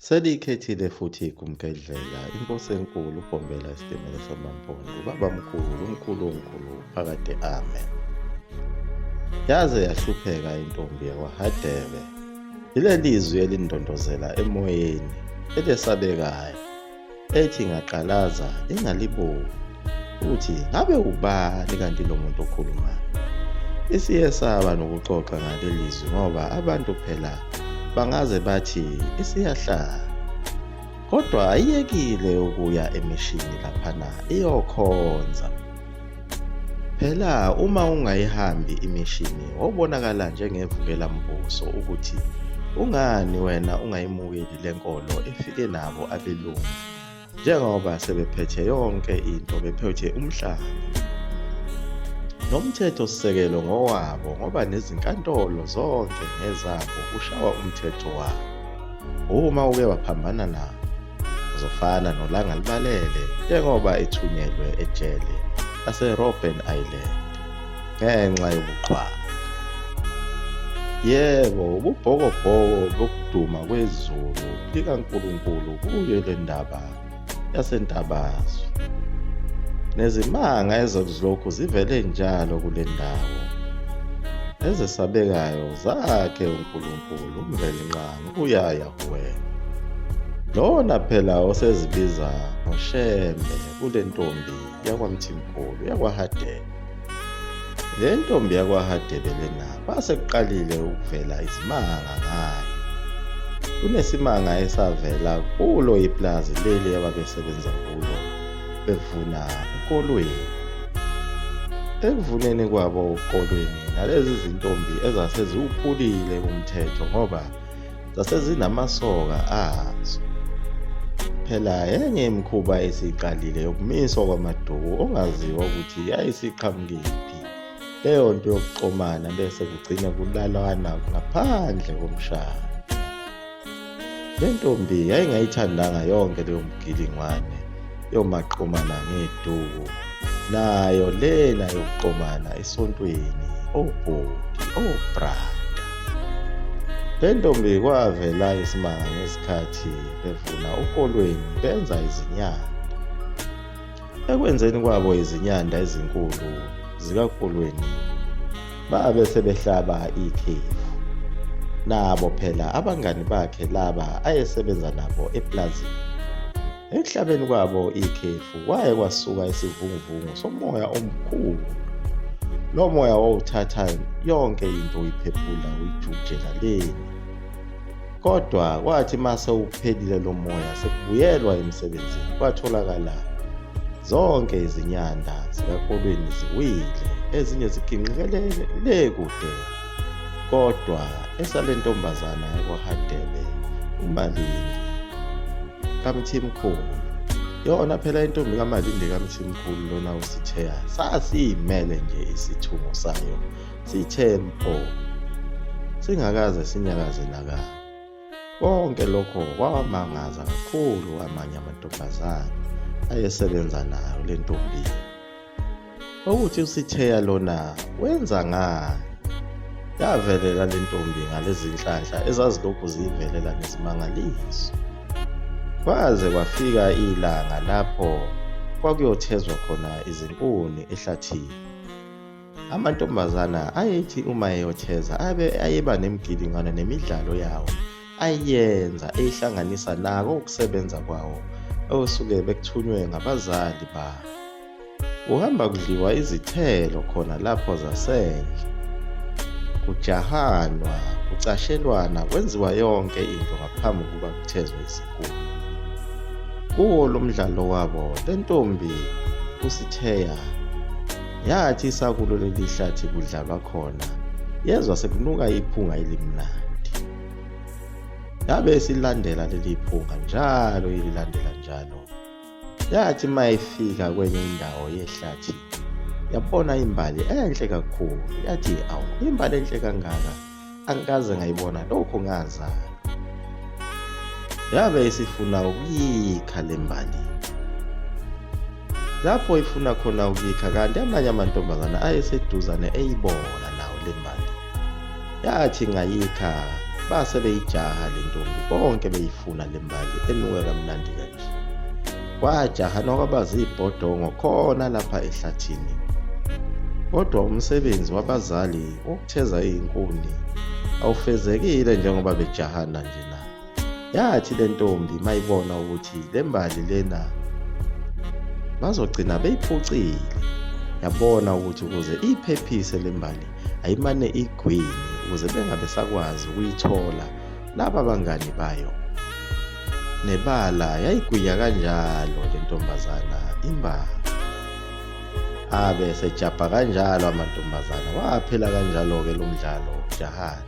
Selikhethile futhi igumgedlela inkosi enkulu uBhombela isitimela samaMpondo, ubabamkhulu, umkhulu omkhulu phakade amen. Yaze yahlupheka intombi yakwaHadebe, ilelizwi elindondozela emoyeni, elesabekayo, ethi ingaqalaza ingaliboni, uthi ngabe ubani kanti lo muntu okhulumayo. Isiyesaba nokuxoxa ngalelizwi ngoba abantu phela bangaze bathi isiyahlala, kodwa ayiyekile ukuya emishini laphana iyokhonza. Phela uma ungayihambi imishini wawubonakala njengevukelambuso ukuthi ungani wena ungayimukeli lenkolo efike nabo abelungu, njengoba sebephethe yonke into, bephethe umhlaba nomthetho-sisekelo ngowabo, ngoba nezinkantolo zonke ngezabo, kushawa umthetho wabo. Uma uke waphambana nawo uzofana nolanga libalele, njengoba ethunyelwe ejele lase-Robben Island ngenxa yobuqhwala. Yebo, ububhokobhoko bokuduma kwezulu likaNkulunkulu kuyo le ndaba yasentabazwe, nezimanga ezilokhu zivele njalo kule ndawo ezesabekayo zakhe uNkulunkulu umvelinqangi uyaya kuwena. Lona phela osezibiza ngoShembe kule ntombi yakwaMthimkhulu yakwaHadebe. Le ntombi yakwaHadebe lena basekuqalile ukuvela izimanga ngayo. Kunesimanga esavela kulo iplazi leli ababesebenza kulo bevuna ukolweni. Ekuvuneni kwabo ukolweni, nalezi zintombi ezaseziwuphulile umthetho ngoba zasezinamasokha azo. Phela enye imikhuba esiyiqalile yokumiswa kwamaduku ongaziwa ukuthi yayisiqhamukiphi leyo nto yokuxomana bese kugcine kulalwana ngaphandle komshado. Le ntombi yayingayithandanga yonke leyo mgilingwane yomaqomana ngeduku, nayo lena yokuxomana esontweni, obhodi, obrada. Le ntombi kwavela isimanga ngesikhathi bevuna ukolweni benza izinyanda. Ekwenzeni kwabo izinyanda ezinkulu zikakolweni babe sebehlaba ikhefu. Nabo phela abangani bakhe laba ayesebenza nabo eplazini. Ekuhlabeni kwabo ikhefu kwaye kwasuka isivunguvungu somoya omkhulu. Lo moya wawuthatha yonke into uyiphephula uyijujela leni. Kodwa kwathi mase uphelile lo moya sekubuyelwa emsebenzini, kwatholakala zonke izinyanda zikakolweni ziwile, ezinye ziginqikelele le kude. Kodwa esale ntombazana yakwaHadebe, uMalindi kaMthimkhulu, yona phela intombi kaMalindi kaMthimkhulu lona uSitheya, sasiyimele nje isithungo sayo sithe mpo, singakaze sinyakaze nakanye. Konke lokho kwawamangaza kakhulu amanye amantombazane ayesebenza nayo le ntombi, ukuthi uSitheya lona wenza ngani. Yavelela le ntombi ngalezi nhlahla ezazilokhu ziyivelela ngesimangaliso. Kwaze kwafika ilanga lapho kwakuyothezwa khona izinkuni ehlathini. Amantombazana ayethi uma eyotheza ayeba nemgilingwane nemidlalo yawo ayenza eyihlanganisa nako ukusebenza kwawo osuke bekuthunywe ngabazali babo. Kuhamba kudliwa izithelo khona lapho zasendle, kujahanwa, kucashelwana, kwenziwa yonke into ngaphambi kokuba kuthezwe izinkuni. Kuwo lo mdlalo wabo le ntombi uSitheya yathi isakulo leli hlathi kudlalwa khona yezwa sekunuka iphunga elimnandi. Yabe silandela leli phunga njalo ililandela njalo. Yathi mayifika kwenye indawo yehlathi yabona imbali enhle kakhulu. Yathi awu, imbali enhle kangaka angikaze ngayibona lokho ngazana. Yabe isifuna ukuyikha le mbali. Lapho ifuna khona ukuyikha, kanti amanye amantombazana ayeseduzane eyibona nawo le mbali. Yathi ngayikha base beyijaha le ntombi, bonke beyifuna le mbali enuka kamnandi kanje. Kwajaha nokwabaza ibhodongo khona lapha ehlathini. Kodwa umsebenzi wabazali wokutheza izinkuni awufezekile njengoba bejahana nje na. Yathi le ntombi mayibona ukuthi le mbali lena bazogcina beyiphucile, yabona ukuthi ukuze iphephise le mbali ayimane igwini ukuze bengabe sakwazi ukuyithola laba bangani bayo. Nebala yayigwinya kanjalo le ntombazana imbali. Abe sejabha kanjalo amantombazana, waphela kanjalo-ke lo mdlalo wokujahana,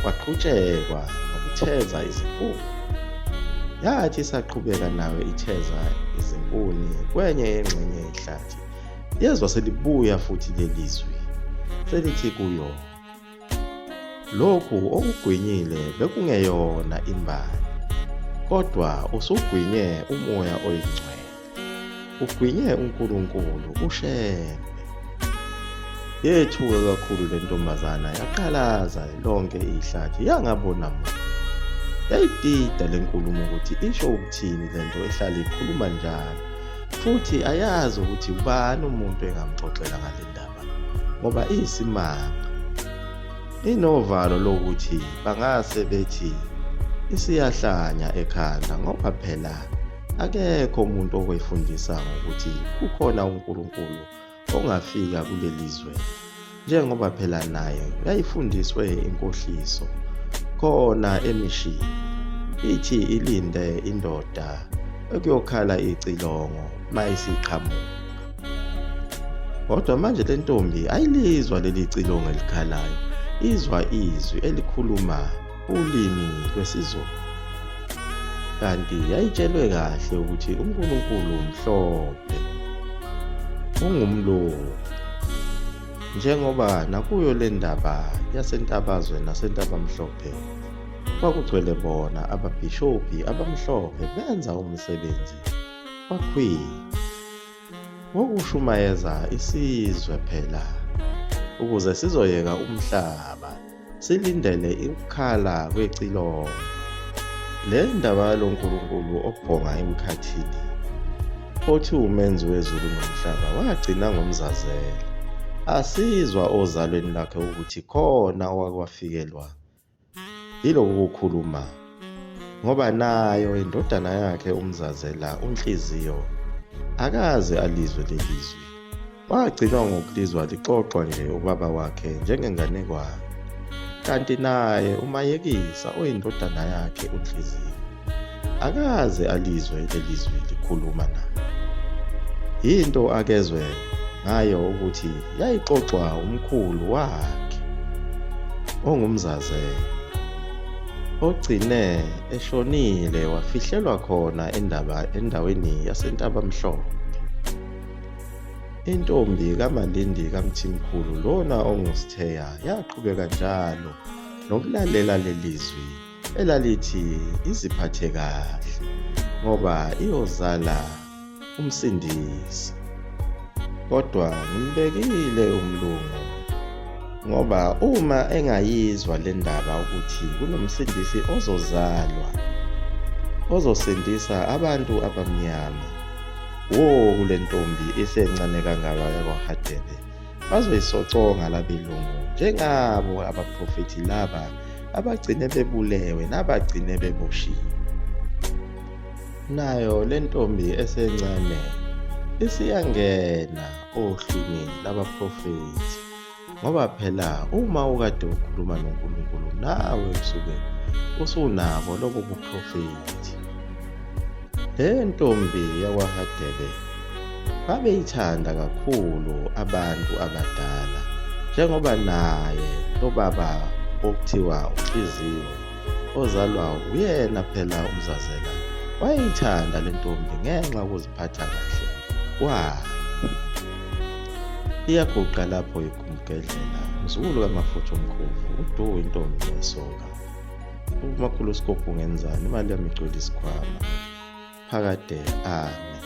kwaqhutshekwa nokutheza izinkuni. Yathi isaqhubeka nayo itheza izinkuni kwenye yengxenye yehlathi, yezwa selibuya futhi lelizwi selithi kuyo, lokhu okugwinyile bekungeyona imbali, kodwa usugwinye umoya oyingcwele, ugwinye uNkulunkulu ushembe. Yethuka kakhulu le ntombazana, yaqalaza lonke ihlathi, yangabona muntu. Yayidida le nkulumo ukuthi isho ukuthini le nto ehlala ikhuluma njalo, futhi ayazi ukuthi ubani umuntu engamxoxela ngale ndaba ngoba iyisimanga. Inovalo lokuthi bangase bethi isiyahlanya ekhanda ngoba phela akekho umuntu okwefundisa ngokuthi kukhona uNkulunkulu ongafika kulelizwe, njengoba phela naye yayifundiswe inkohliso khona emishini, ithi ilinde indoda ekuyokhala icilongo mayisiqhamuka. Kodwa manje le ntombi ayilizwa leli cilongo elikhalayo, izwa izwi elikhuluma ulimi lwesiZulu. Kanti yayitshelwe kahle ukuthi uNkulunkulu mhlophe, ungumlungu, njengoba nakuyo le ndaba yasentabazwe nasentabamhlophe kwakugcwele bona ababhishobhi abamhlophe benza umsebenzi wakhwini wokushumayeza isizwe phela ukuze sizoyeka umhlaba silindele ukukhala kwecilongo. Le ndaba loNkulunkulu obhonga emkhathini othi umenzi wezulu nomhlaba wagcina ngomzazela, asizwa ozalweni lakhe ukuthi khona owakwafikelwa yiloku kukhuluma, ngoba nayo indodana yakhe umzazela uNhliziyo akaze alizwe lelizwi. Wagcinwa ngokulizwa lixoxwa nje ubaba wakhe njengenganekwane, kanti naye umayekisa oyindodana yakhe uNhliziyo akaze alizwe lelizwi likhuluma naye. Into akezwe ngayo ukuthi yayixoxwa umkhulu wakhe ongumzazela, ogcine eshonile wafihlelwa khona endaweni yasentabamhlophe. Intombi kaMalindi kaMthimkhulu lona onguSitheya yaqhubeka njalo nokulalela lelizwi elalithi iziphathe kahle ngoba iyozala umsindisi. Kodwa ngimbekile umlungu ngoba uma engayizwa le ndaba ukuthi kunomsindisi ozozalwa ozosindisa abantu abamnyama, kule ntombi esencane kangaka yakwaHadebe bazoyisoconga labelungu njengabo abaprofethi laba abagcine bebulewe nabagcine beboshiwe. Nayo le ntombi esencane isiyangena ohlwini labaprofethi ngoba phela uma ukade ukhuluma noNkulunkulu nawe usuke usunabo lobo buprofethi. Le ntombi yakwaHadebe babeyithanda kakhulu abantu abadala, njengoba naye lo baba okuthiwa uNhliziyo ozalwa uyena phela umzazela wayeyithanda le ntombi ngenxa yokuziphatha kahle kwayo. Iyaguqa lapho ikhumgedlela umzukulu kamafutha omkhovu uDu intombi yesoka. uMakhuluskopu ngenzani, imali yami igcwele isikhwama phakade ame.